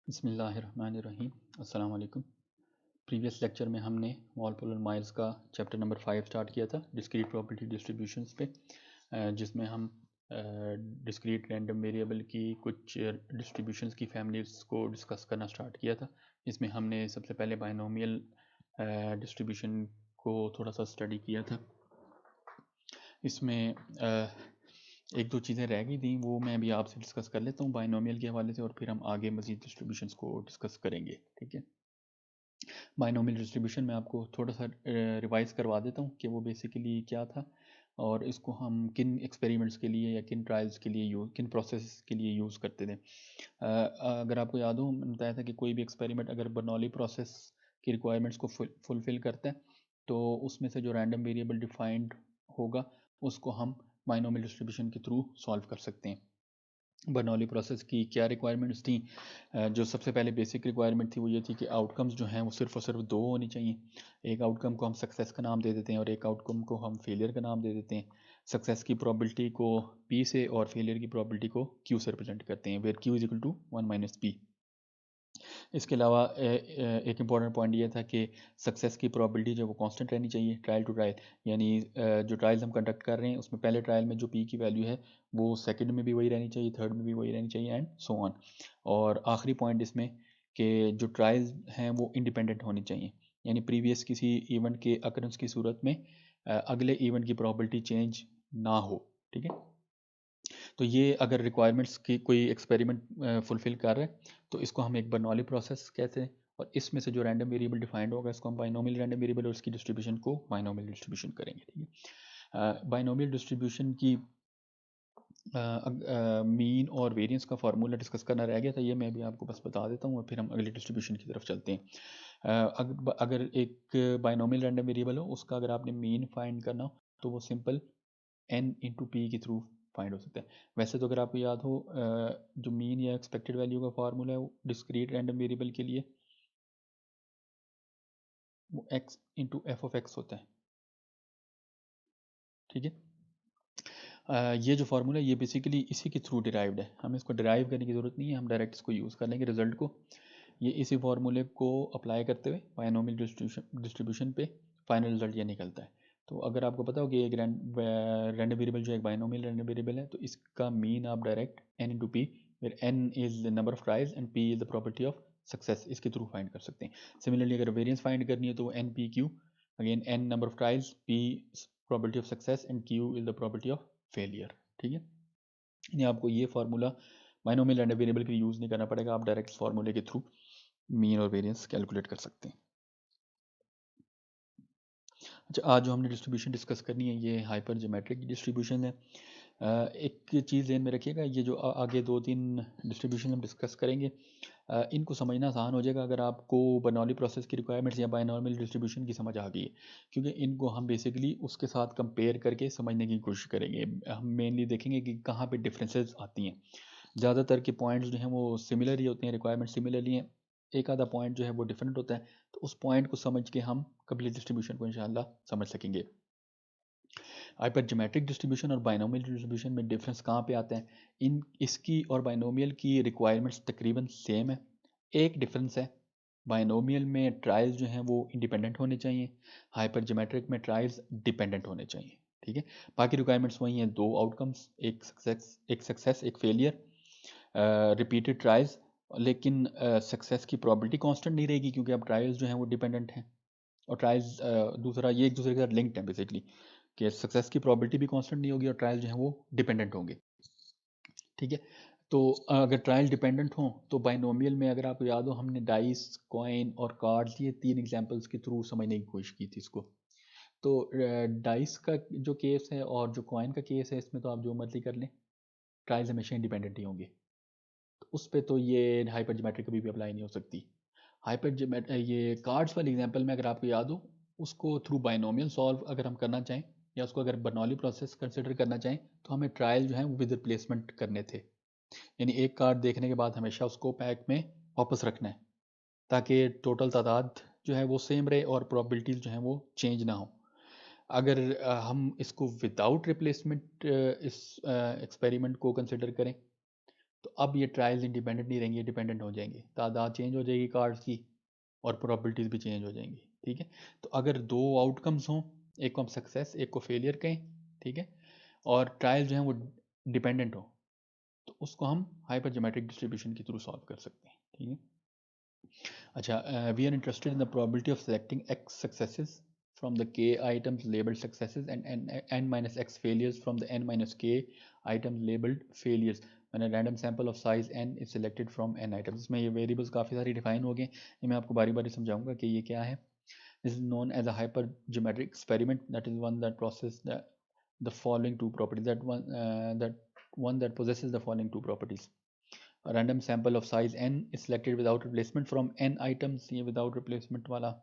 बिस्मिल्लाहिर्रहमानिर्रहीम। अस्सलाम वालेकुम। प्रीवियस लेक्चर में हमने वॉलपोल और माइल्स का चैप्टर नंबर 5 स्टार्ट किया था डिस्क्रीट प्रॉपर्टी डिस्ट्रीब्यूशंस पे, जिसमें हम डिस्क्रीट रैंडम वेरिएबल की कुछ डिस्ट्रीब्यूशंस की फैमिलीज़ को डिस्कस करना स्टार्ट किया था। इसमें हमने सबसे पहले बाइनोमियल डिस्ट्रीब्यूशन को थोड़ा सा स्टडी किया था। इसमें एक दो चीज़ें रह गई थी, वो मैं भी आपसे डिस्कस कर लेता हूँ बाइनोमियल के हवाले से, और फिर हम आगे मज़ीद डिस्ट्रीब्यूशंस को डिस्कस करेंगे। ठीक है, बाइनोमियल डिस्ट्रीब्यूशन में आपको थोड़ा सा रिवाइज करवा देता हूँ कि वो बेसिकली क्या था और इसको हम किन एक्सपेरिमेंट्स के लिए या किन ट्रायल्स के लिए किन प्रोसेस के लिए यूज़ करते थे। अगर आपको याद हो, मैंने बताया था कि कोई भी एक्सपेरिमेंट अगर बर्नौली प्रोसेस की रिक्वायरमेंट्स को फुलफ़िल करता है तो उसमें से जो रैंडम वेरिएबल डिफाइंड होगा उसको हम बाइनोमियल डिस्ट्रीब्यूशन के थ्रू सॉल्व कर सकते हैं। बर्नौली प्रोसेस की क्या रिक्वायरमेंट्स थी? जो सबसे पहले बेसिक रिक्वायरमेंट थी वो ये थी कि आउटकम्स जो हैं वो सिर्फ और सिर्फ दो होनी चाहिए। एक आउटकम को हम सक्सेस का नाम दे देते हैं और एक आउटकम को हम फेलियर का नाम दे देते हैं। सक्सेस की प्रोबेबिलिटी को पी से और फेलियर की प्रोबेबिलिटी को क्यू से रिप्रेजेंट करते हैं, where q is equal to 1 minus p. इसके अलावा एक इम्पॉर्टेंट पॉइंट ये था कि सक्सेस की प्रोबेबिलिटी जो वो कांस्टेंट रहनी चाहिए ट्रायल टू ट्रायल, यानी जो ट्रायल्स हम कंडक्ट कर रहे हैं उसमें पहले ट्रायल में जो पी की वैल्यू है वो सेकंड में भी वही रहनी चाहिए, थर्ड में भी वही रहनी चाहिए, एंड सो ऑन। और आखिरी पॉइंट इसमें कि जो ट्रायल्स हैं वो इंडिपेंडेंट होनी चाहिए, यानी प्रीवियस किसी इवेंट के अकरेंस की सूरत में अगले इवेंट की प्रोबेबिलिटी चेंज ना हो। ठीक है, तो ये अगर रिक्वायरमेंट्स की कोई एक्सपेरिमेंट फुलफिल कर रहा है तो इसको हम एक बर्नौली प्रोसेस कहते हैं, और इसमें से जो रैंडम वेरिएबल डिफाइंड होगा इसको हम बाइनोमियल रैंडम वेरिएबल और उसकी डिस्ट्रीब्यूशन को बाइनोमियल डिस्ट्रीब्यूशन करेंगे। ठीक है, बाइनोमियल डिस्ट्रीब्यूशन की मीन और वेरिएंस का फार्मूला डिस्कस करना रह गया था, ये मैं भी आपको बस बता देता हूँ और फिर हम अगले डिस्ट्रीब्यूशन की तरफ चलते हैं। अगर एक बाइनोमियल रैंडम वेरिएबल हो उसका अगर आपने मीन फाइंड करना हो तो वो सिंपल n इंटू पी के थ्रू फाइंड हो सकता है। वैसे तो अगर आपको याद हो, जो मीन या एक्सपेक्टेड वैल्यू का फार्मूला है वो डिस्क्रीट रैंडम वेरिएबल के लिए वो x into F of x होता है। ठीक है, ये जो फार्मूला है ये बेसिकली इसी के थ्रू डिराइव्ड है, हमें इसको डिराइव करने की ज़रूरत नहीं है, हम डायरेक्ट इसको यूज़ कर लेंगे रिजल्ट को। ये इसी फार्मूले को अप्लाई करते हुए बाइनोमियल डिस्ट्रीब्यूशन पे फाइनल रिजल्ट ये निकलता है। तो अगर आपको पता हो कि एक रैंडम वेरिएबल जो एक बाइनोमियल रैंडम वेरिएबल है तो इसका मीन आप direct n into p, where n is the number of tries and p is the probability of success, इसके थ्रू फाइंड कर सकते हैं। सिमिलरली अगर वेरिएंस फाइंड करनी है तो n p q, again n number of tries, p probability of success and q is the probability of failure. ठीक है, यानी आपको ये फार्मूला बाइनोमियल रैंडम वेरिएबल के लिए यूज़ नहीं करना पड़ेगा, आप डायरेक्ट फार्मूले के थ्रू मीन और वेरिएंस कैलकुलेट कर सकते हैं। अच्छा, आज जो हमने डिस्ट्रीब्यूशन डिस्कस करनी है ये हाइपर ज्योमेट्रिक डिस्ट्रीब्यूशन है। एक चीज़ ध्यान में रखिएगा, ये जो आगे दो तीन डिस्ट्रीब्यूशन हम डिस्कस करेंगे इनको समझना आसान हो जाएगा अगर आपको बर्नौली प्रोसेस की रिक्वायरमेंट्स या बाइनोमियल डिस्ट्रीब्यूशन की समझ आ गई है, क्योंकि इनको हम बेसिकली उसके साथ कंपेयर करके समझने की कोशिश करेंगे। हम मेनली देखेंगे कि कहाँ पे डिफरेंसेस आती हैं। ज़्यादातर के पॉइंट्स जो हैं वो सिमिलर ही होते हैं, रिक्वायरमेंट सिमिलरली हैं, एक आधा पॉइंट जो है वो डिफरेंट होता है, तो उस पॉइंट को समझ के हम कंप्लीट डिस्ट्रीब्यूशन को इंशाल्लाह समझ सकेंगे। हाइपरज्योमेट्रिक डिस्ट्रीब्यूशन और बाइनोमियल डिस्ट्रीब्यूशन में डिफरेंस कहाँ पे आता है? इसकी और बाइनोमियल की रिक्वायरमेंट्स तकरीबन सेम है। एक डिफरेंस है, बाइनोमियल में ट्रायल्स जो हैं वो इंडिपेंडेंट होने चाहिए, हाइपरज्योमेट्रिक में ट्रायल्स डिपेंडेंट होने चाहिए। ठीक है, बाकी रिक्वायरमेंट्स वही हैं, दो आउटकम्स, एक सक्सेस एक फेलियर, रिपीटेड ट्रायल्स, लेकिन सक्सेस की प्रोबेबिलिटी कांस्टेंट नहीं रहेगी क्योंकि अब ट्रायल्स जो हैं वो डिपेंडेंट हैं, और ट्रायल्स दूसरा ये एक दूसरे के साथ लिंक्ड है बेसिकली, कि सक्सेस की प्रोबेबिलिटी भी कांस्टेंट नहीं होगी और ट्रायल जो है वो डिपेंडेंट होंगे। ठीक है, तो अगर ट्रायल डिपेंडेंट हो तो बाइनोमियल में अगर आपको याद हो हमने डाइस, कॉइन और कार्ड्स, ये तीन एग्जांपल्स के थ्रू समझने की कोशिश की थी इसको। तो डाइस का जो केस है और जो कॉइन का केस है इसमें तो आप जो मर्जी कर लें, ट्रायल्स हमेशा इंडिपेंडेंट ही होंगे, तो उस पर तो ये हाइपर ज्योमेट्रिक कभी भी अप्लाई नहीं हो सकती। ये कार्ड्स वाली एग्जांपल में अगर आपको याद हो, उसको थ्रू बाइनोमियल सॉल्व अगर हम करना चाहें या उसको अगर बर्नौली प्रोसेस कंसिडर करना चाहें तो हमें ट्रायल जो है वो विद रिप्लेसमेंट करने थे, यानी एक कार्ड देखने के बाद हमेशा उसको पैक में वापस रखना है ताकि टोटल तादाद जो है वो सेम रहे और प्रोबेबिलिटीज जो हैं वो चेंज ना हो। अगर हम इसको विदाउट रिप्लेसमेंट इस एक्सपेरिमेंट को कंसिडर करें तो अब ये ट्रायल्स इंडिपेंडेंट नहीं रहेंगे, डिपेंडेंट हो जाएंगे, तादाद चेंज हो जाएगी कार्ड्स की और प्रोबेबिलिटीज़ भी चेंज हो जाएंगी, ठीक है। तो अगर दो आउटकम्स हों, एक को हम सक्सेस एक को फेलियर कहें, ठीक है, और ट्रायल जो है वो डिपेंडेंट हो, तो उसको हम हाइपर ज्योमेट्रिक डिस्ट्रीब्यूशन के थ्रू सॉल्व कर सकते हैं, ठीक है। अच्छा, we are interested in the probability of selecting x successes from the k items labeled successes and n minus x failures from the n minus k items labeled failures when a random sample of size n is selected from n items. इसमें ये variables काफ़ी सारी define हो गए, ये मैं आपको बारी बारी समझाऊंगा कि ये क्या है. This is known as a hypergeometric experiment, that is one that processes the following two properties, that possesses the following two properties. A random sample of size n is selected without replacement from n items, ये without replacement वाला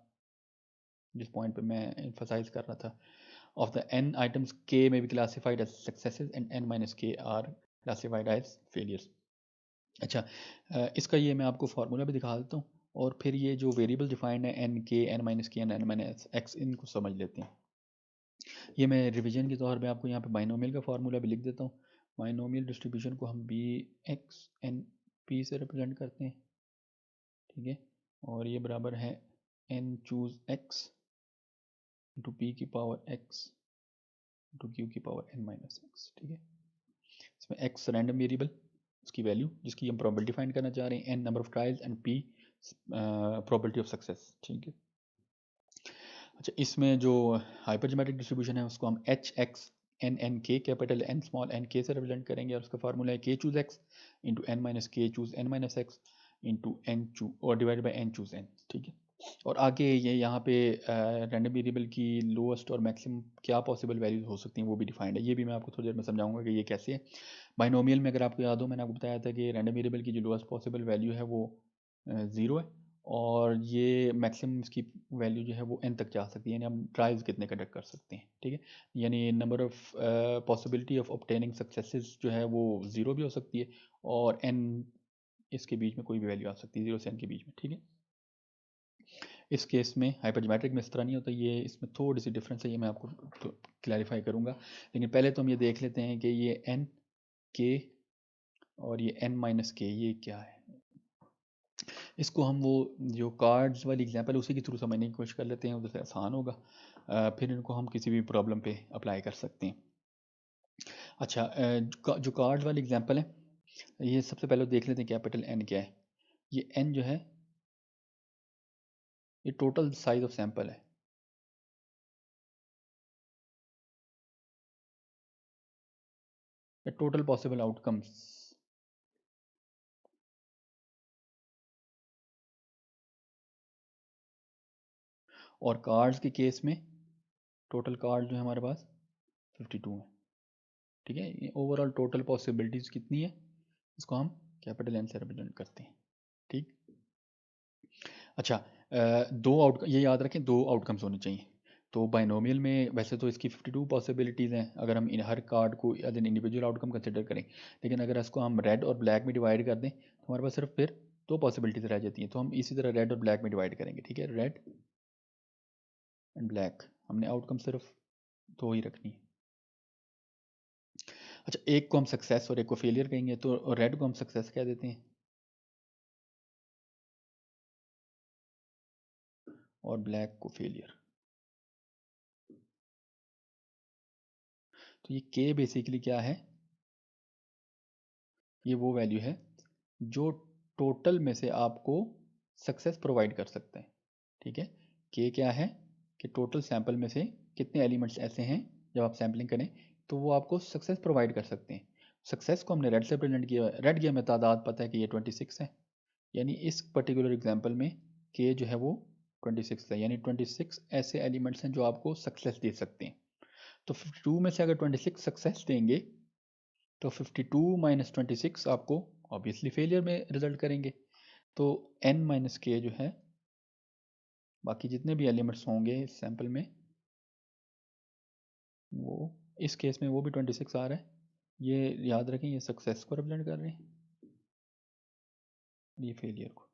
जिस point पे मैं emphasize कर रहा था, of the n items k may be classified as successes and n minus k are classified as failures. अच्छा, इसका ये मैं आपको फार्मूला भी दिखा देता हूँ, और फिर ये जो वेरिएबल डिफाइंड है एन के, एन माइनस के, एन माइनस एक्स, इनको समझ लेते हैं. ये मैं रिवीजन के तौर पे आपको यहाँ पे बाइनोमियल का फार्मूला भी लिख देता हूँ. बाइनोमियल डिस्ट्रीब्यूशन को हम बी एक्स एन पी से रिप्रेजेंट करते हैं, ठीक है, और ये बराबर है n choose x into p की पावर एक्स इंटू क्यू की पावर एन माइनस एक्स, ठीक है. इसमें एक्स रैंडम वेरिएबल, उसकी वैल्यू जिसकी हम प्रोबेबिलिटी फाइंड करना चाह रहे हैं, n number of trials and p probability of success, ठीक है. अच्छा, इसमें जो हाइपरज्योमेट्रिक डिस्ट्रीब्यूशन है उसको हम H X N N K, capital N small N K से रिप्रेजेंट करेंगे, और उसका फार्मूला है K choose x into N minus K choose N minus X into N choose और divide by N choose N, ठीक है. और आगे ये यहाँ पे रैंडम वेरिएबल की लोएस्ट और मैक्सिमम क्या पॉसिबल वैल्यूज हो सकती हैं वो भी डिफाइंड है, ये भी मैं आपको थोड़ी देर में समझाऊंगा कि ये कैसे है. बाइनोमियल में अगर आपको याद हो, मैंने आपको बताया था कि रैंडम वेरिएबल की जो लोएस्ट पॉसिबल वैल्यू है वो 0 है, और ये मैक्सिमम इसकी वैल्यू जो है वो n तक जा सकती है, यानी हम ट्रायल्स कितने कंडक्ट कर सकते हैं, ठीक है. यानी number of possibility of obtaining successes जो है वो 0 भी हो सकती है, और n इसके बीच में कोई भी वैल्यू आ सकती है, 0 से n के बीच में, ठीक है. इस केस में हाइपरज्योमेट्रिक में इस तरह नहीं होता, ये इसमें थोड़ी सी डिफरेंस है, ये मैं आपको क्लैरिफाई करूँगा. लेकिन पहले तो हम ये देख लेते हैं कि ये n k और ये n माइनस के ये क्या है. इसको हम वो जो कार्ड्स वाली एग्जांपल उसी के थ्रू समझने की कोशिश कर लेते हैं, उससे आसान होगा. फिर इनको हम किसी भी प्रॉब्लम पे अप्लाई कर सकते हैं. अच्छा, जो कार्ड्स वाली एग्जांपल है, ये सबसे पहले देख लेते हैं कैपिटल एन क्या है. ये एन जो है ये टोटल साइज ऑफ सैंपल है. ये टोटल पॉसिबल आउटकम्स. और कार्ड्स के केस में टोटल कार्ड जो है हमारे पास 52 है, ठीक है. ये ओवरऑल टोटल पॉसिबिलिटीज कितनी है, इसको हम कैपिटल एन से रिप्रेजेंट करते हैं, ठीक. अच्छा, दो आउटकम ये याद रखें, दो आउटकम्स होने चाहिए. तो बाइनोमियल में वैसे तो इसकी 52 पॉसिबिलिटीज़ हैं अगर हम इन हर कार्ड को as an individual outcome consider करें, लेकिन अगर इसको हम रेड और ब्लैक में डिवाइड कर दें तो हमारे पास सिर्फ फिर दो पॉसिबिलिटीज़ रह जाती हैं. तो हम इसी तरह रेड और ब्लैक में डिवाइड करेंगे, ठीक है. रेड एंड ब्लैक, हमने आउटकम सिर्फ दो ही रखनी है. अच्छा, एक को हम सक्सेस और एक को फेलियर कहेंगे, तो रेड को हम सक्सेस कह देते हैं और ब्लैक को फेलियर. तो ये के बेसिकली क्या है, ये वो वैल्यू है जो टोटल में से आपको सक्सेस प्रोवाइड कर सकते हैं, ठीक है. के क्या है कि टोटल सैंपल में से कितने एलिमेंट्स ऐसे हैं जब आप सैम्पलिंग करें तो वो आपको सक्सेस प्रोवाइड कर सकते हैं. सक्सेस को हमने रेड से प्रेजेंट किया, रेड की हमें तादाद पता है कि ये 26 है, यानी इस पर्टिकुलर एग्जांपल में के जो है वो 26 है, यानी 26 ऐसे एलिमेंट्स हैं जो आपको सक्सेस दे सकते हैं. तो 52 में से अगर 26 सक्सेस देंगे तो 52 माइनस 26 आपको ऑब्वियसली फेलियर में रिजल्ट करेंगे. तो n माइनस के जो है बाकी जितने भी एलिमेंट्स होंगे इस सैंपल में वो इस केस में वो भी 26 आ रहा है. ये याद रखें, ये सक्सेस को रिप्रेजेंट कर रहे हैं, ये फेलियर को.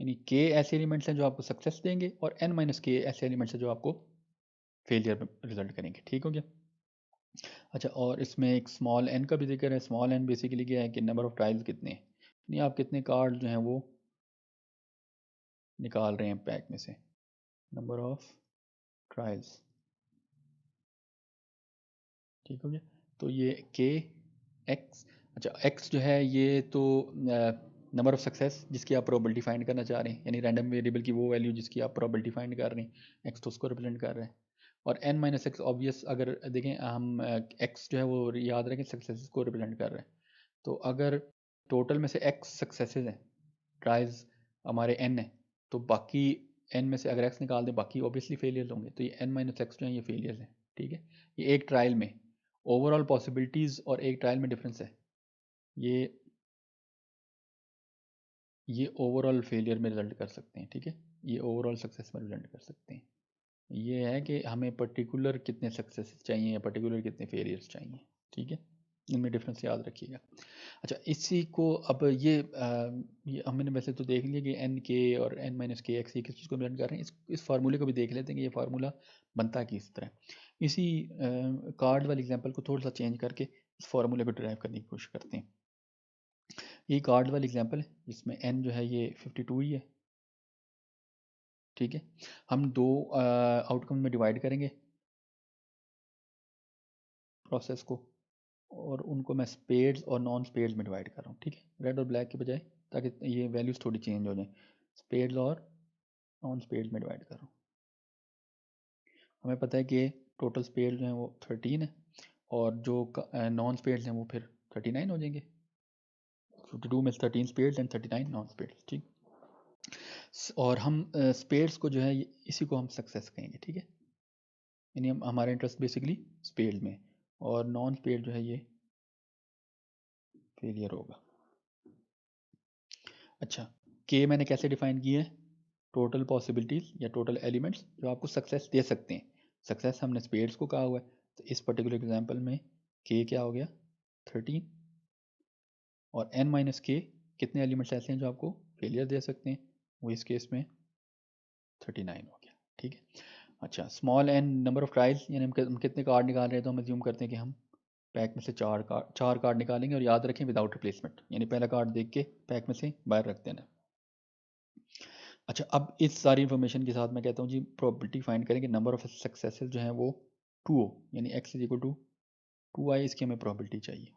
यानी के ऐसे एलिमेंट्स हैं जो आपको सक्सेस देंगे और n माइनस के ऐसे एलिमेंट्स हैं जो आपको फेलियर में रिजल्ट करेंगे. ठीक हो गया. अच्छा, और इसमें एक स्मॉल एन का भी जिक्र है। स्मॉल एन बेसिकली क्या है कि नंबर ऑफ ट्रायल्स कितने हैं, नहीं आप कितने कार्ड जो हैं वो निकाल रहे हैं पैक में से, नंबर ऑफ ट्रायल्स। ठीक हो गया। तो ये के एक्स, अच्छा एक्स जो है ये तो नंबर ऑफ सक्सेस जिसकी आप प्रोबेबिलिटी फाइंड करना चाह रहे हैं, यानी रैंडम वेरिएबल की वो वैल्यू जिसकी आप प्रोबेबिलिटी फाइंड कर रहे हैं, एक्स तो उसको रिप्रेजेंट कर रहे हैं। और एन माइनस एक्स ऑब्वियस, अगर देखें हम एक्स जो है वो याद रखें सक्सेस को रिप्रेजेंट कर रहे हैं। तो अगर टोटल में से एक्स सक्सेसेस हैं, ट्रायल्स हमारे एन है, तो बाकी एन में से अगर एक्स निकाल दें बाकी ऑब्वियसली फेलियर्स होंगे, तो ये एन माइनस एक्स जो है ये फेलियर्स हैं। ठीक है, ये एक ट्रायल में ओवरऑल पॉसिबिलिटीज़ और एक ट्रायल में डिफरेंस है। ये ये ओवरऑल फेलियर में रिजल्ट कर सकते हैं। ठीक है, ये ओवरऑल सक्सेस में रिजल्ट कर सकते हैं। ये है कि हमें पर्टिकुलर कितने सक्सेस चाहिए या पर्टिकुलर कितने फेलियर्स चाहिए। ठीक है, इनमें डिफरेंस याद रखिएगा। अच्छा, इसी को अब ये हमने वैसे तो देख लिया कि एन के और एन माइनस के एक्स किस चीज़ को रिप्रेजेंट कर रहे हैं। इस फार्मूले को भी देख लेते हैं कि ये फार्मूला बनता किस तरह। इसी कार्ड वाली एग्जांपल को थोड़ा सा चेंज करके इस फार्मूले को ड्राइव करने की कोशिश करते हैं। ये कार्ड वाली एग्जांपल है जिसमें एन जो है ये 52 ही है। ठीक है, हम दो आउटकम में डिवाइड करेंगे प्रोसेस को, और उनको मैं स्पेड्स और नॉन स्पेड्स में डिवाइड कर रहा हूँ। ठीक है, रेड और ब्लैक के बजाय, ताकि ये वैल्यूज़ थोड़ी चेंज हो जाएं। स्पेड्स और नॉन स्पेड्स में डिवाइड कर रहा हूँ। हमें पता है कि टोटल स्पेड्स जो हैं वो 13 है, और जो नॉन स्पेड्स हैं वो फिर 39 हो जाएंगे। 52 में 13 स्पेड्स एंड 39 नॉन स्पेड्स। ठीक, और हम स्पेड्स को जो है इसी को हम सक्सेस कहेंगे। ठीक है, यानी हम हमारा इंटरेस्ट बेसिकली स्पेड्स में, और नॉन स्पेड जो है ये फेलियर होगा। अच्छा, के मैंने कैसे डिफाइन किया है, टोटल पॉसिबिलिटीज़ या टोटल एलिमेंट्स जो आपको सक्सेस दे सकते हैं। सक्सेस हमने स्पेड्स को कहा हुआ है, तो इस पर्टिकुलर एग्जांपल में के क्या हो गया 13, और एन माइनस के कितने एलिमेंट्स ऐसे हैं जो आपको फेलियर दे सकते हैं, वो इस केस में 39 हो गया। ठीक है, अच्छा small n number of trials, यानी हम कितने कार्ड निकाल रहे हैं, तो हम अज्यूम करते हैं कि हम पैक में से चार कार्ड निकालेंगे, और याद रखें विदाउट रिप्लेसमेंट, यानी पहला कार्ड देख के पैक में से बाहर रख देना। अच्छा, अब इस सारी इन्फॉर्मेशन के साथ मैं कहता हूँ जी प्रोबेबिलिटी फाइंड करें कि नंबर ऑफ सक्सेसेस जो हैं वो 2 हो, यानी x इज इक्वल टू 2 आई, इसकी हमें प्रोबेबिलिटी चाहिए।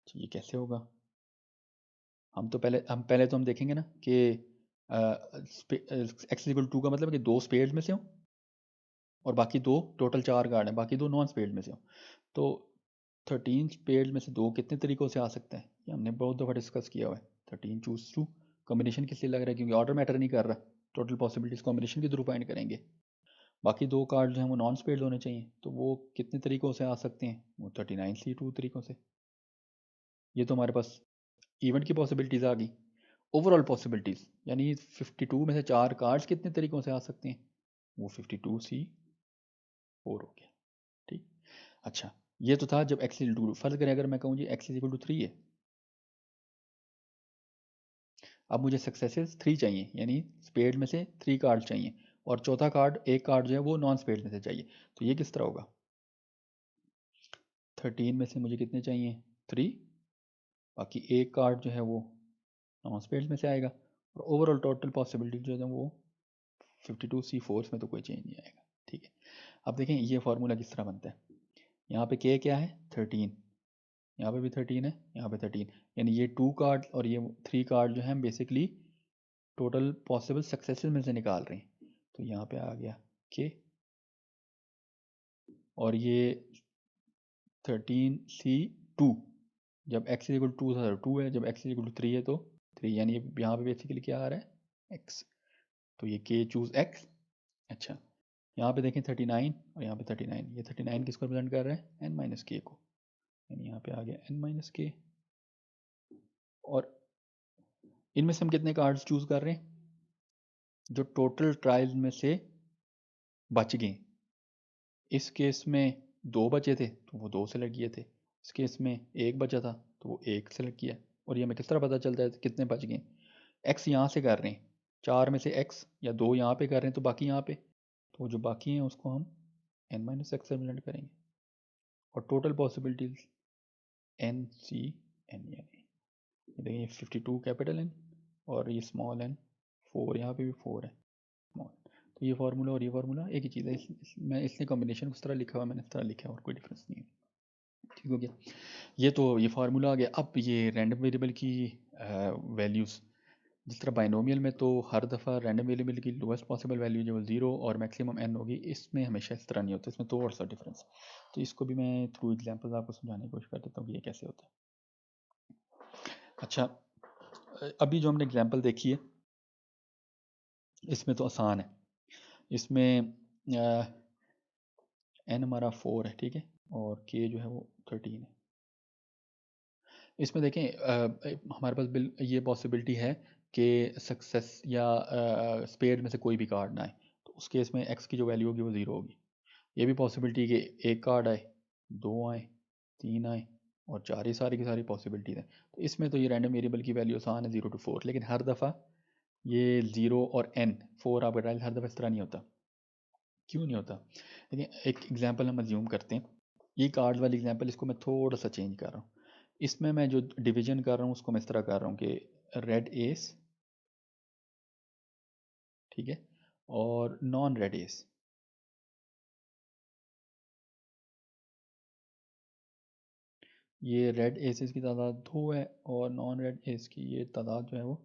तो ये कैसे होगा, हम पहले तो हम देखेंगे ना कि x इज इक्वल टू का मतलब है कि दो स्पेड्स में से हो, और बाकी दो, टोटल 4 कार्ड हैं, बाकी दो नॉन स्पेड में से हो। तो 13 स्पेड में से दो कितने तरीक़ों से आ सकता है, ये हमने बहुत दफ़ा डिस्कस किया हुआ है। 13 चूज़ टू, कॉम्बिनेशन किस लिए लग रहा है, क्योंकि ऑर्डर मैटर नहीं कर रहा, टोटल पॉसिबिलिटीज़ कॉम्बिनेशन के थ्रू फाइंड करेंगे। बाकी दो कार्ड जो हैं वो नॉन स्पेड होने चाहिए, तो वो कितने तरीक़ों से आ सकते हैं, वो 39C2 तरीक़ों से। ये तो हमारे पास इवेंट की पॉसिबिलिटीज़ आ गई। ओवरऑल पॉसिबिलिटीज़ यानी 52 में से 4 कार्ड्स कितने तरीक़ों से आ सकते हैं, वो 52C4 हो गया। ठीक, अच्छा ये तो था जब x इक्वल टू, फर्ज करें अगर मैं कहूँ जी x इक्वल टू 3 है, अब मुझे सक्सेसेस 3 चाहिए, यानी स्पेड में से 3 कार्ड चाहिए, और चौथा कार्ड, एक कार्ड जो है वो नॉन स्पेड में से चाहिए। तो ये किस तरह होगा, 13 में से मुझे कितने चाहिए 3, बाकी एक कार्ड जो है वो नॉन स्पेड में से आएगा, और ओवरऑल टोटल पॉसिबिलिटी जो है वो 52C4 में तो कोई चेंज नहीं आएगा। ठीक है, अब देखें ये फार्मूला किस तरह बनता है। यहाँ पे के क्या है 13, यहाँ पे भी 13 है, यहाँ पे 13, यानी ये 2 कार्ड और ये 3 कार्ड जो है हम बेसिकली टोटल पॉसिबल सक्सेसेस में से निकाल रहे हैं। तो यहाँ पे आ गया के, और ये 13C2, जब x इक्वल टू था तो 2 है, जब x इक्वल टू 3 है तो 3, यानी यहाँ पे बेसिकली क्या आ रहा है x, तो ये k चूज x। अच्छा, यहाँ पे देखें 39 और यहाँ पे 39, ये 39 किसको रिप्रेजेंट कर रहा है n माइनस के को, यानी यहाँ पे आ गया n माइनस के। और इनमें से हम कितने कार्ड्स चूज कर रहे हैं, जो टोटल ट्रायल्स में से बच गए। इस केस में 2 बचे थे तो वो 2 सेलेक्ट किए थे, इस केस में 1 बचा था तो वो 1 सेलेक्ट किया। और ये हमें किस तरह पता चलता है कितने बच गए, x यहाँ से कर रहे हैं, 4 में से x या 2 यहाँ पे कर रहे हैं, तो बाकी यहाँ पे, तो जो बाकी हैं उसको हम n माइनस एक्स से ब्लेंड करेंगे और total possibilities n c n, यानी देखिए 52 कैपिटल एन और ये स्मॉल एन 4, यहाँ पे भी 4 है स्मॉल। तो ये फार्मूला और ये फार्मूला एक ही चीज़ है, मैं इसने कॉम्बिनेशन उस तरह लिखा हुआ, मैंने इस तरह लिखा है और कोई डिफरेंस नहीं है। ठीक हो गया, ये तो ये फार्मूला आ गया। अब ये रैंडम वेरिएबल की वैल्यूज़, जिस तरह बाइनोमियल में तो हर दफ़ा रैंडम वेरिएबल की लोएस्ट पॉसिबल वैल्यू जो 0 और मैक्सिमम n होगी, इसमें हमेशा इस तरह नहीं होता, इसमें तो और सा डिफरेंस। तो इसको भी मैं थ्रू एग्जांपल्स आपको समझाने की कोशिश कर देता हूँ कि ये कैसे होता है। अच्छा, अभी जो हमने एग्जांपल देखी है इसमें तो आसान है, इसमें n हमारा 4 है, ठीक है, और k जो है वो 13 है। इसमें देखें हमारे पास ये पॉसिबिलिटी है कि सक्सेस या स्पेड में से कोई भी कार्ड ना आए, तो उस केस में x की जो वैल्यू होगी वो 0 होगी। ये भी पॉसिबिलिटी कि एक कार्ड आए, 2 आए, 3 आए और 4, ये सारी की सारी पॉसिबिलिटीज हैं। तो इसमें तो ये रैंडम वेरिएबल की वैल्यू आसान है 0 to 4, लेकिन हर दफ़ा ये 0 और n 4 आप डायल, हर दफ़ा इस तरह नहीं होता। क्यों नहीं होता? देखिए एक एग्जांपल हम अज्यूम करते हैं, ये कार्ड वाली एग्जांपल, इसको मैं थोड़ा सा चेंज कर रहा हूँ। इसमें मैं जो डिवीजन कर रहा हूँ उसको मैं इस तरह कर रहा हूँ कि रेड एस, ठीक है, और नॉन रेड एस। ये रेड एसेस की तादाद 2 है और नॉन रेड एस की ये तादाद जो है वो